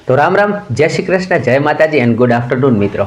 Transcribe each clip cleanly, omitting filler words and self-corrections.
તો રામ રામ, જય શ્રી કૃષ્ણ, જય માતાજી એન્ડ ગુડ આફ્ટરનૂન મિત્રો.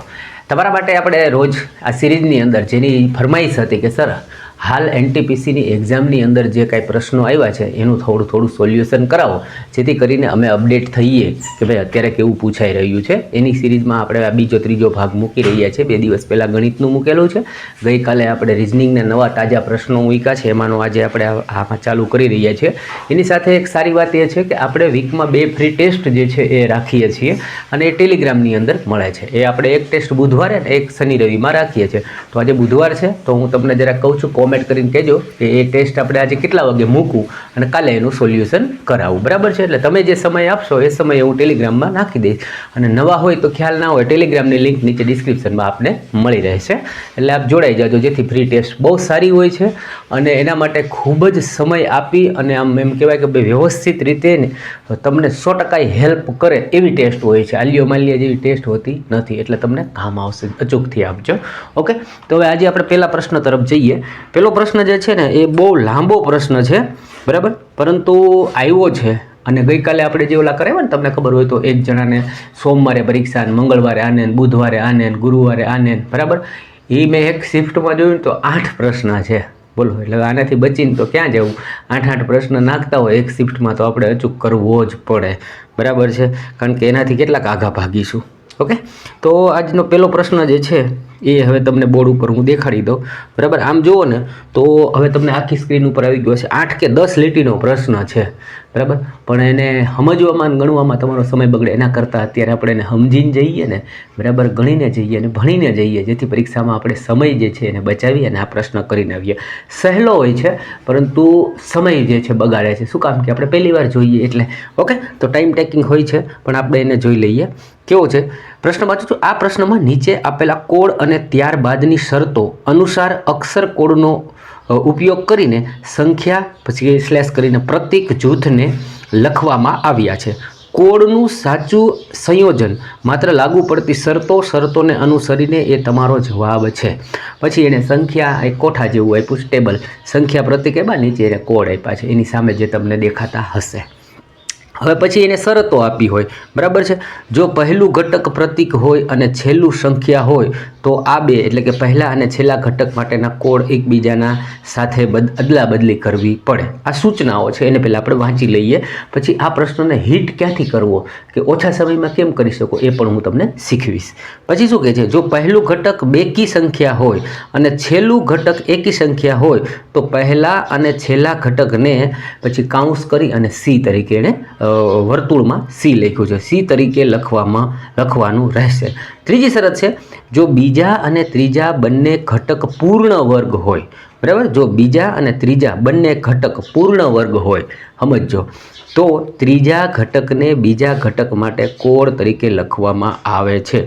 તમારા માટે આપણે રોજ આ સિરીઝની અંદર જેની ફરમાઈશ હતી કે સર હાલ એનટીપીસીની એક્ઝામની અંદર જે કાંઈ પ્રશ્નો આવ્યા છે એનું થોડું સોલ્યુશન કરાવો, જેથી કરીને અમે અપડેટ થઈએ કે ભાઈ અત્યારે કેવું પૂછાઈ રહ્યું છે. એની સિરીઝમાં આપણે આ બીજો ત્રીજો ભાગ મૂકી રહ્યા છીએ. 2 દિવસ પહેલાં ગણિતનું મૂકેલું છે, ગઈકાલે આપણે રિઝનિંગના નવા તાજા પ્રશ્નો મૂક્યા છે, એમાંનો આજે આપણે આમાં ચાલુ કરી રહ્યા છીએ. એની સાથે એક સારી વાત એ છે કે આપણે વીકમાં 2 ફ્રી ટેસ્ટ જે છે એ રાખીએ છીએ અને એ ટેલિગ્રામની અંદર મળે છે. એ આપણે એક ટેસ્ટ બુધવારે અને એક શનિ રવિમાં રાખીએ છીએ. તો આજે બુધવાર છે તો હું તમને જરા કહું છું, કોમેન્ટ કરીને કહેજો કે એ ટેસ્ટ આપણે આજે કેટલા વાગે મૂકું અને કાલે એનું સોલ્યુશન કરાવું, બરાબર છે. એટલે તમે જે સમય આપશો એ સમયે હું ટેલિગ્રામમાં નાખી દઈશ. અને નવા હોય તો ખ્યાલ ના હોય, ટેલિગ્રામની લિંક નીચે ડિસ્ક્રિપ્શનમાં આપને મળી રહેશે, એટલે આપ જોડાઈ જાજો, જેથી ફ્રી ટેસ્ટ બહુ સારી હોય છે અને એના માટે ખૂબ જ સમય આપી અને આમ એમ કહેવાય કે ભાઈ વ્યવસ્થિત રીતે ને તમને 100% હેલ્પ કરે એવી ટેસ્ટ હોય છે. આલિયો માલિયા જેવી ટેસ્ટ હોતી નથી, એટલે તમને કામ આવશે. અચૂકથી આપજો. ઓકે, તો હવે આજે આપણે પહેલા પ્રશ્ન તરફ જઈએ. પહેલો પ્રશ્ન જે છે ને એ બહુ લાંબો પ્રશ્ન છે, બરાબર, પરંતુ આવ્યો છે. અને ગઈકાલે આપણે જે ઓલા કરાવ્યા ને, તમને ખબર હોય તો એક જણાને સોમવારે પરીક્ષા, મંગળવારે આને, બુધવારે આને, ગુરુવારે આને, બરાબર. એ મેં એક શિફ્ટમાં જોયું તો 8 પ્રશ્ન છે, બોલો. એટલે આનાથી બચીને તો ક્યાં જવું? 8 પ્રશ્ન નાખતા હોય એક શિફ્ટમાં તો આપણે અચૂક કરવો જ પડે, બરાબર છે, કારણ કે એનાથી કેટલાક આઘા ભાગીશું. ઓકે, તો આજનો પહેલો પ્રશ્ન જે છે એ હવે તમને બોર્ડ ઉપર હું દેખાડી દઉં, બરાબર. આમ જુઓ ને તો હવે તમને આખી સ્ક્રીન ઉપર આવી ગયો છે. 8 કે 10 લીટીનો પ્રશ્ન છે, બરાબર, પણ એને સમજવામાં અને ગણવામાં તમારો સમય બગડે એના કરતાં અત્યારે આપણે એને સમજીને જઈએ ને, બરાબર, ગણીને જઈએ અને ભણીને જઈએ, જેથી પરીક્ષામાં આપણે સમય જે છે એને બચાવી અને આ પ્રશ્ન કરીને આવીએ. સહેલો હોય છે પરંતુ સમય જે છે બગાડે છે. શું કામ? કે આપણે પહેલી વાર જોઈએ એટલે. ઓકે, તો ટાઈમ ટેકિંગ હોય છે, પણ આપણે એને જોઈ લઈએ. કેવો છે પ્રશ્ન? વાંચું છું. આ પ્રશ્નમાં નીચે આપેલા કોડ અને ત્યારબાદની શરતો અનુસાર અક્ષર કોડનો ઉપયોગ કરીને સંખ્યા પછી સ્લેશ કરીને પ્રતીક જૂથને લખવામાં આવ્યા છે. કોડનું સાચું સંયોજન માત્ર લાગુ પડતી શરતોને અનુસરીને એ તમારો જવાબ છે. પછી એને સંખ્યા એક કોઠા જેવું આપ્યું, ટેબલ, સંખ્યા પ્રતીક આપ્યા, નીચે એને કોડ આપ્યા છે, એની સામે જે તમને દેખાતા હશે. હવે પછી એને શરતો આપી હોય, બરાબર છે. જો પહેલું ઘટક પ્રતીક હોય અને છેલ્લું સંખ્યા હોય તો આ 2 એટલે કે પહેલા અને છેલ્લા ઘટક માટેના કોડ એકબીજાના સાથે અદલા બદલી કરવી પડે. આ સૂચનાઓ છે, એને પહેલાં આપણે વાંચી લઈએ. પછી આ પ્રશ્નને હિટ ક્યાંથી કરવો કે ઓછા સમયમાં કેમ કરી શકો એ પણ હું તમને શીખવીશ. પછી શું કહે છે? જો પહેલું ઘટક બેકી સંખ્યા હોય અને છેલ્લું ઘટક એકી સંખ્યા હોય તો પહેલા અને છેલ્લા ઘટકને પછી કાઉન્સ કરી અને સી તરીકે એને વર્તુળમાં સી લખ્યું છે, સી તરીકે લખવાનું રહેશે. ત્રીજી શરત છે, જો બીજા અને ત્રીજા બંને ઘટક પૂર્ણ વર્ગ હોય, બરાબર, જો બીજા અને ત્રીજા બંને ઘટક પૂર્ણ વર્ગ હોય, સમજો, તો ત્રીજા ઘટકને બીજા ઘટક માટે કોડ તરીકે લખવામાં આવે છે,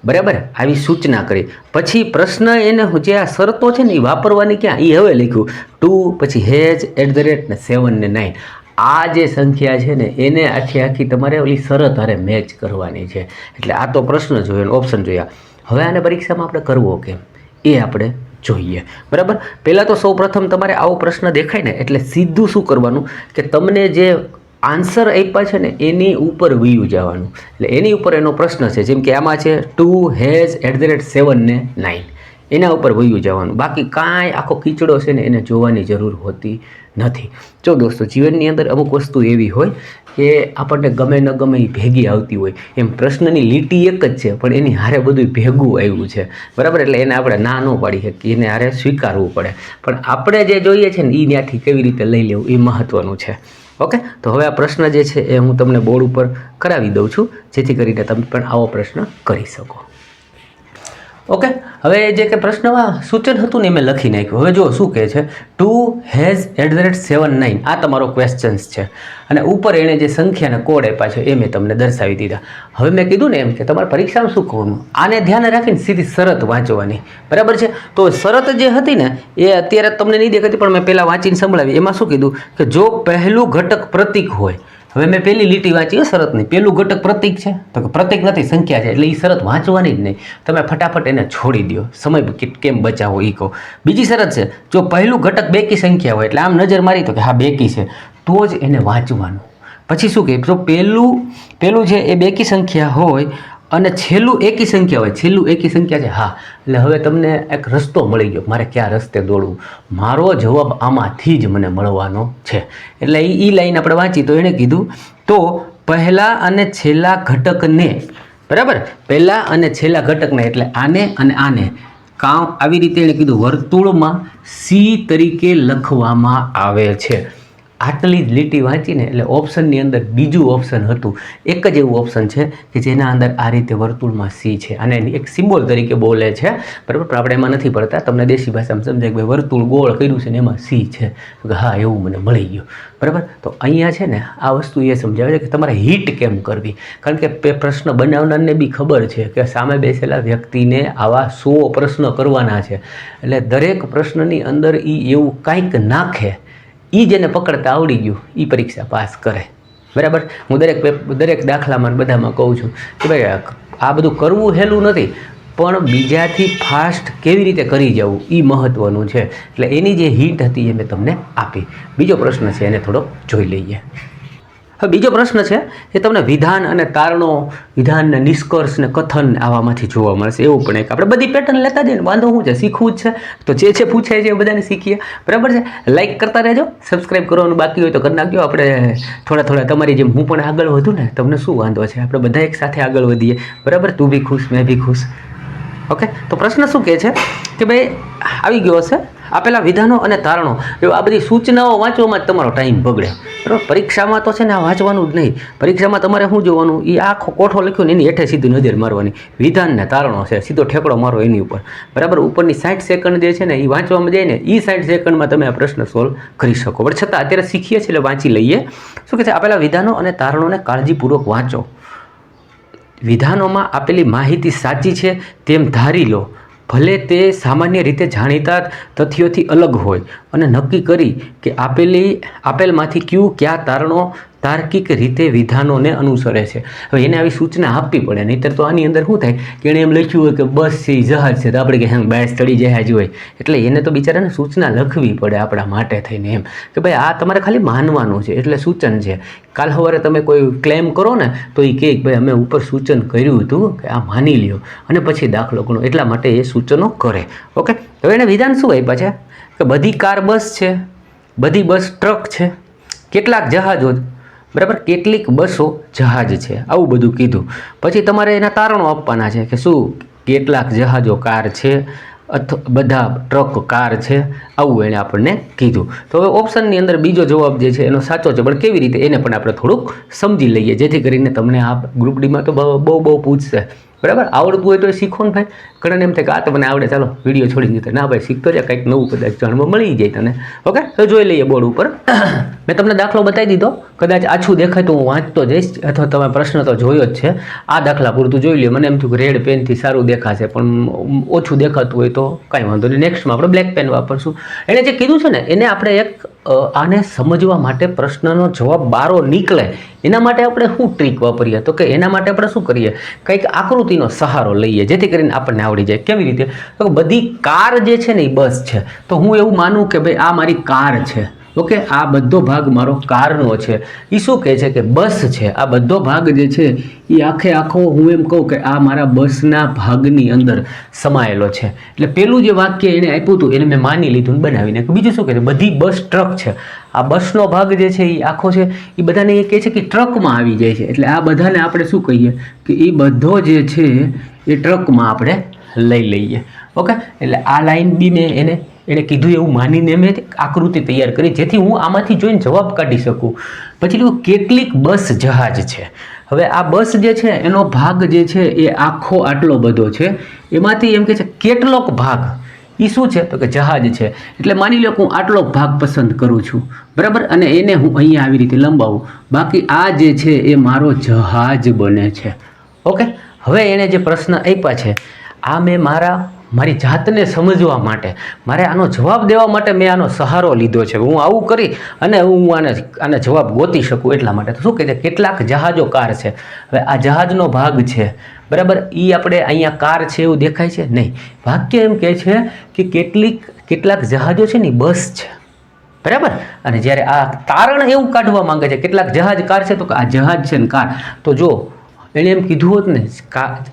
બરાબર. આવી સૂચના કરી. પછી પ્રશ્ન એને જે આ શરતો છે ને એ વાપરવાની ક્યાં, એ હવે લખ્યું 2 પછી હેજ @ ને 7 ને 9. આ જે સંખ્યા છે ને એને આખી તમારે ઓલી શરત હારે મેચ કરવાની છે. એટલે આ તો પ્રશ્ન જોયો, ઓપ્શન જોયા. હવે આને પરીક્ષામાં આપણે કરવો કેમ એ આપણે જોઈએ, બરાબર. પહેલાં તો સૌ પ્રથમ તમારે આવો પ્રશ્ન દેખાય ને એટલે સીધું શું કરવાનું કે તમને જે આન્સર આપ્યા છે ને એની ઉપર વયું જવાનું. એટલે એની ઉપર એનો પ્રશ્ન છે, જેમ કે આમાં છે 2 હેજ @ 7 ને 9, એના ઉપર વયું જવાનું. બાકી કાંઈ આખો કીચડો છે ને એને જોવાની જરૂર હોતી નથી. જો દોસ્તો, જીવનની અંદર અમુક વસ્તુ એવી હોય કે આપણને ગમે ન ગમે એ ભેગી આવતી હોય. એમ પ્રશ્નની લીટી એક જ છે પણ એની હારે બધું ભેગું આવ્યું છે, બરાબર. એટલે એને આપણે ના ન પાડી શકીએ, એને હારે સ્વીકારવું પડે. પણ આપણે જે જોઈએ છે ને એ ત્યાંથી કેવી રીતે લઈ લેવું એ મહત્ત્વનું છે. ઓકે, તો હવે આ પ્રશ્ન જે છે એ હું તમને બોર્ડ ઉપર કરાવી દઉં છું, જેથી કરીને તમે પણ આવો પ્રશ્ન કરી શકો. ઓકે, હવે જે કે પ્રશ્નમાં સૂચન હતું ને એ મેં લખી નાખ્યું. હવે જો શું કહે છે, 2 હેજ @ 7 9 આ તમારો ક્વેશ્ચન્સ છે અને ઉપર એણે જે સંખ્યાને કોડ આપ્યા છે એ મેં તમને દર્શાવી દીધા. હવે મેં કીધું ને એમ કે તમારે પરીક્ષામાં શું કરવાનું, આને ધ્યાને રાખીને સીધી શરત વાંચવાની, બરાબર છે. તો શરત જે હતી ને એ અત્યારે તમને નહીં દેખાતી પણ મેં પહેલાં વાંચીને સંભળાવી. એમાં શું કીધું કે જો પહેલું ઘટક પ્રતીક હોય, હવે મેં પહેલી લીટી વાંચી શરતની, પહેલું ઘટક પ્રતીક છે તો પ્રતીક નથી, સંખ્યા છે, એટલે એ શરત વાંચવાની જ નહીં. તમે ફટાફટ એને છોડી દો, સમય કેમ બચાવો એ કહો. બીજી શરત છે, જો પહેલું ઘટક બેકી સંખ્યા હોય, એટલે આમ નજર મારી તો કે હા બેકી છે, તો જ એને વાંચવાનું. પછી શું કહે, તો પેલું છે એ બેકી સંખ્યા હોય અને છેલ્લું એકી સંખ્યા હોય. છેલ્લું એકી સંખ્યા છે. હા, એટલે હવે તમને એક રસ્તો મળી ગયો, મારે કયા રસ્તે દોડવું, મારો જવાબ આમાંથી જ મને મળવાનો છે. એટલે એ લાઈન આપણે વાંચી તો એણે કીધું તો પહેલા અને છેલ્લા ઘટકને, બરાબર, પહેલા અને છેલ્લા ઘટકને એટલે આને અને આને કામ આવી રીતે એણે કીધું વર્તુળમાં સી તરીકે લખવામાં આવે છે. આટલી જ લીટી વાંચીને એટલે ઓપ્શનની અંદર બીજું ઓપ્શન હતું, એક જ એવું ઓપ્શન છે કે જેના અંદર આ રીતે વર્તુળમાં સી છે અને એક સિમ્બોલ તરીકે બોલે છે, બરાબર, પણ આપણે એમાં નથી પડતા, તમને દેશી ભાષામાં સમજાય કે ભાઈ વર્તુળ ગોળ કર્યું છે ને એમાં સી છે. હા, એવું મને મળી ગયું, બરાબર. તો અહીંયા છે ને આ વસ્તુ એ સમજાવે છે કે તમારે હિટ કેમ કરવી, કારણ કે પ્રશ્ન બનાવનારને બી ખબર છે કે સામે બેસેલા વ્યક્તિને આવા 100 પ્રશ્ન કરવાના છે, એટલે દરેક પ્રશ્નની અંદર એ એવું કાંઈક નાખે, એ જેને પકડતા આવડી ગયું એ પરીક્ષા પાસ કરે, બરાબર. હું દરેક દાખલામાં બધામાં કહું છું કે ભાઈ આ બધું કરવું હેલું નથી, પણ બીજાથી ફાસ્ટ કેવી રીતે કરી જવું એ મહત્ત્વનું છે. એટલે એની જે હિન્ટ હતી એ મેં તમને આપી. બીજો પ્રશ્ન છે એને થોડોક જોઈ લઈએ. હવે બીજો પ્રશ્ન છે એ તમને વિધાન અને તારણો, વિધાન ને નિષ્કર્ષ ને કથન આવામાંથી જોવા મળશે. એવું પણ એક આપણે બધી પેટર્ન લેતા જઈએ ને, વાંધો શું છે, શીખવું જ છે તો જે પૂછાય છે એ બધાને શીખીએ, બરાબર છે. લાઈક કરતા રહેજો, સબસ્ક્રાઈબ કરવાનું બાકી હોય તો કરી નાખજો. આપણે થોડા તમારી જેમ હું પણ આગળ વધું ને, તમને શું વાંધો છે, આપણે બધા એક સાથે આગળ વધીએ, બરાબર. તું બી ખુશ, મેં બી ખુશ. ઓકે, તો પ્રશ્ન શું કહે છે કે ભાઈ આવી ગયો હશે આપેલા વિધાનો અને તારણો, આ બધી સૂચનાઓ વાંચવામાં જ તમારો ટાઈમ બગડે, બરાબર. પરીક્ષામાં તો છે ને આ વાંચવાનું જ નહીં, પરીક્ષામાં તમારે શું જોવાનું, એ આખો કોઠો લખ્યો ને એની હેઠે સીધી નજર મારવાની. વિધાન ને તારણો છે, સીધો ઠેકડો મારો એની ઉપર, બરાબર. ઉપરની 60 સેકન્ડ જે છે ને એ વાંચવામાં જાય ને, એ 60 સેકન્ડમાં તમે આ પ્રશ્ન સોલ્વ કરી શકો. પણ છતાં અત્યારે શીખીએ છીએ એટલે વાંચી લઈએ. શું કહે છે, આપેલા વિધાનો અને તારણોને કાળજીપૂર્વક વાંચો. વિધાનોમાં આપેલી માહિતી સાચી છે તેમ ધારી લો, ભલે તે સામાન્ય રીતે જાણીતા તથ્યોથી અલગ હોય, અને નક્કી કરી કે આપેલમાંથી કયા તારણો તાર્કિક રીતે વિધાનોને અનુસરે છે. હવે એને આવી સૂચના આપવી પડે, નહીંતર તો આની અંદર શું થાય કે એણે એમ લખ્યું હોય કે બસ છે જહાજ છે, તો આપણે કે હા બાય સ્થળી જહાજ હોય, એટલે એને તો બિચારાને સૂચના લખવી પડે આપણા માટે થઈને, એમ કે ભાઈ આ તમારે ખાલી માનવાનું છે, એટલે સૂચન છે. કાલ સવારે તમે કોઈ ક્લેમ કરો ને તો એ કહે કે ભાઈ અમે ઉપર સૂચન કર્યું હતું કે આ માની લ્યો અને પછી દાખલો ગણો, એટલા માટે એ સૂચનો કરે. ઓકે, હવે એને વિધાન શું આપ્યા છે કે બધી કાર બસ છે, બધી બસ ટ્રક છે, કેટલાક જહાજો, બરાબર, કેટલીક બસો જહાજ છે, આવું બધું કીધું. પછી તમારે એના તારણો આપવાના છે કે શું કેટલાક જહાજો કાર છે, બધા ટ્રક કાર છે, આવું એણે આપણને કીધું. તો હવે ઓપ્શનની અંદર બીજો જવાબ જે છે એનો સાચો છે, પણ કેવી રીતે એને પણ આપણે થોડુંક સમજી લઈએ, જેથી કરીને તમને આ ગ્રુપ ડીમાં તો બહુ પૂછશે, બરાબર. આવડતું હોય તો એ શીખો ને ભાઈ. ઘણાને એમ થાય કે આ તો મને આવડે, ચાલો વિડીયો છોડી દીધો. ના ભાઈ, શીખતો જાય, કંઈક નવું કદાચ જાણવા મળી જાય તને. ઓકે, તો જોઈ લઈએ બોર્ડ ઉપર. મેં તમને દાખલો બતાવી દીધો, કદાચ આછું દેખાય તો હું વાંચતો જઈશ, અથવા તમે પ્રશ્ન તો જોયો જ છે. આ દાખલા પૂરતું જોઈ લ્યો. મને એમ થયું કે રેડ પેનથી સારું દેખાશે, પણ ઓછું દેખાતું હોય તો કાંઈ વાંધો નહીં, નેક્સ્ટમાં આપણે બ્લેક પેન વાપરશું. એણે જે કીધું છે ને એને આપણે એક આને સમજવા માટે પ્રશ્નનો જવાબ બારો નીકળે એના માટે આપણે શું ટ્રીક વાપરીએ, તો કે એના માટે આપણે શું કરીએ, કંઈક આકૃતિનો સહારો લઈએ, જેથી કરીને આપણને આવડી જાય. કેવી રીતે, તો બધી કાર જે છે ને એ બસ છે, તો હું એવું માનું કે ભાઈ આ મારી કાર છે, ઓકે, આ બધો ભાગ મારો કારનો છે. એ શું કહે છે કે બસ છે, આ બધો ભાગ જે છે એ આખો હું એમ કહું કે આ મારા બસના ભાગની અંદર સમાયેલો છે. એટલે પેલું જે વાક્ય એને આપ્યું હતું એને મેં માની લીધું ને બનાવીને. બીજું શું કહે છે, બધી બસ ટ્રક છે, આ બસનો ભાગ જે છે એ આખો છે, એ બધાને એ કહે છે કે ટ્રકમાં આવી જાય છે. એટલે આ બધાને આપણે શું કહીએ કે એ બધો જે છે એ ટ્રકમાં આપણે લઈ લઈએ. ઓકે, એટલે આ લાઈન બી મેં એણે કીધું એવું માનીને મેં આકૃતિ તૈયાર કરી, જેથી હું આમાંથી જોઈને જવાબ કાઢી શકું. પછી કેટલીક બસ જહાજ છે. હવે આ બસ જે છે એનો ભાગ જે છે એ આખો આટલો બધો છે, એમાંથી એમ કે છે કેટલોક ભાગ, એ શું છે તો કે જહાજ છે. એટલે માની લો કે હું આટલો ભાગ પસંદ કરું છું, બરાબર, અને એને હું અહીંયા આવી રીતે લંબાવું, બાકી આ જે છે એ મારો જહાજ બને છે. ઓકે, હવે એણે જે પ્રશ્ન આપ્યા છે આ મેં મારી જાતને સમજવા માટે, મારે આનો જવાબ દેવા માટે મેં આનો સહારો લીધો છે. હું આવું કરી અને હું આને જવાબ ગોતી શકું એટલા માટે. તો શું કહે છે, કેટલાક જહાજો કાર છે. હવે આ જહાજનો ભાગ છે, બરાબર, એ આપણે અહીંયા કાર છે એવું દેખાય છે નહીં. વાક્ય એમ કહે છે કે કેટલાક જહાજો છે ને બસ છે, બરાબર. અને જ્યારે આ તારણ એવું કાઢવા માંગે છે, કેટલાક જહાજ કાર છે, તો કે આ જહાજ છે ને કાર, તો જો એણે એમ કીધું હોત ને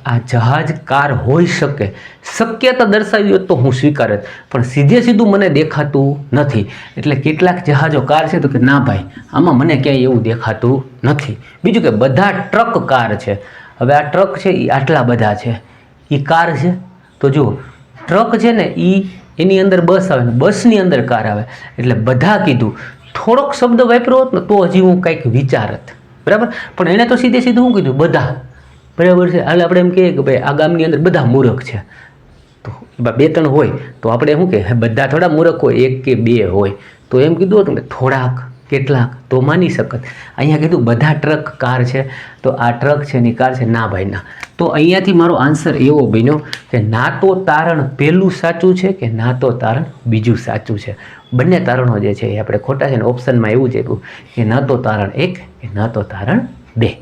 આ જહાજ કાર હોઈ શકે, શક્યતા દર્શાવી હોત તો હું સ્વીકારત, પણ સીધે સીધું મને દેખાતું નથી. એટલે કેટલાક જહાજો કાર છે, તો કે ના ભાઈ આમાં મને ક્યાંય એવું દેખાતું નથી. બીજું કે બધા ટ્રક કાર છે. હવે આ ટ્રક છે એ આટલા બધા છે, એ કાર છે. તો જુઓ ટ્રક છે ને એની અંદર બસ આવે ને બસની અંદર કાર આવે, એટલે બધા કીધું. થોડોક શબ્દ વાપર્યો હોત ને તો હજી હું કંઈક વિચારત, બરાબર. પણ એણે તો સીધે સીધું શું કીધું? બધા. બરાબર છે. હાલ આપણે એમ કહીએ કે ભાઈ આ ગામની અંદર બધા મૂર્ખ છે, તો બે ત્રણ હોય તો આપણે શું કે બધા થોડા મૂર્ખ હોય, એક કે બે હોય, તો એમ કીધું હતું ને થોડાક કેટલાક તો માની શકત. અહીંયા કીધું બધા ટ્રક કાર છે, તો આ ટ્રક છે ની કાર છે, ના ભાઈ ના. તો અહીંયાથી મારો આન્સર એવો બન્યો કે ના તો તારણ પહેલું સાચું છે કે ના તો તારણ બીજું સાચું છે. બંને તારણો જે છે એ આપણે ખોટા છે ને ઓપ્શનમાં એવું જ આપ્યું કે ન તો તારણ 1 કે ન તો તારણ 2.